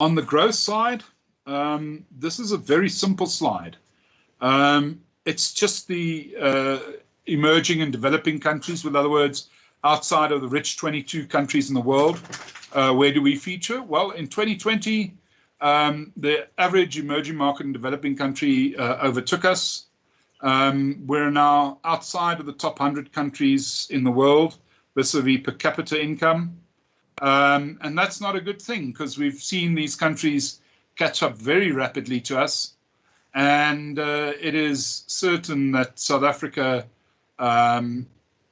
On the growth side, this is a very simple slide. It's just the emerging and developing countries, in other words, outside of the rich 22 countries in the world. Where do we feature? Well, in 2020, the average emerging market and developing country overtook us. We're now outside of the top 100 countries in the world vis-a-vis per capita income. And that's not a good thing, because we've seen these countries catch up very rapidly to us. And it is certain that South Africa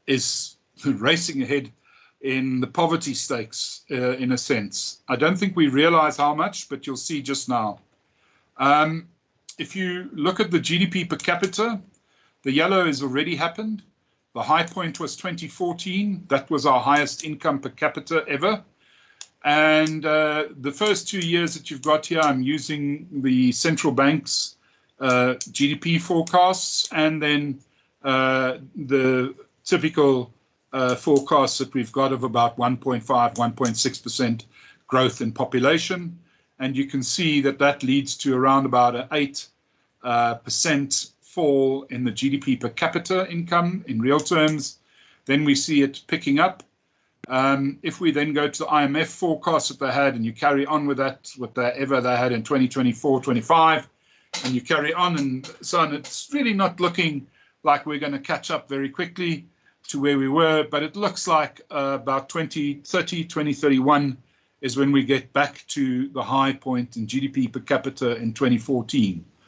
is racing ahead in the poverty stakes, in a sense. I don't think we realize how much, but you'll see just now. If you look at the GDP per capita, the yellow has already happened. The high point was 2014. That was our highest income per capita ever. And the first 2 years that you've got here, I'm using the central bank's GDP forecasts, and then the typical forecasts that we've got of about 1.5, 1.6% growth in population. And you can see that that leads to around about an 8% fall in the GDP per capita income in real terms. Then we see it picking up. If we then go to the IMF forecast that they had, and you carry on with that, whatever they had in 2024, 25, and you carry on and so on, it's really not looking like we're going to catch up very quickly to where we were, but it looks like about 2030, 2031 is when we get back to the high point in GDP per capita in 2014.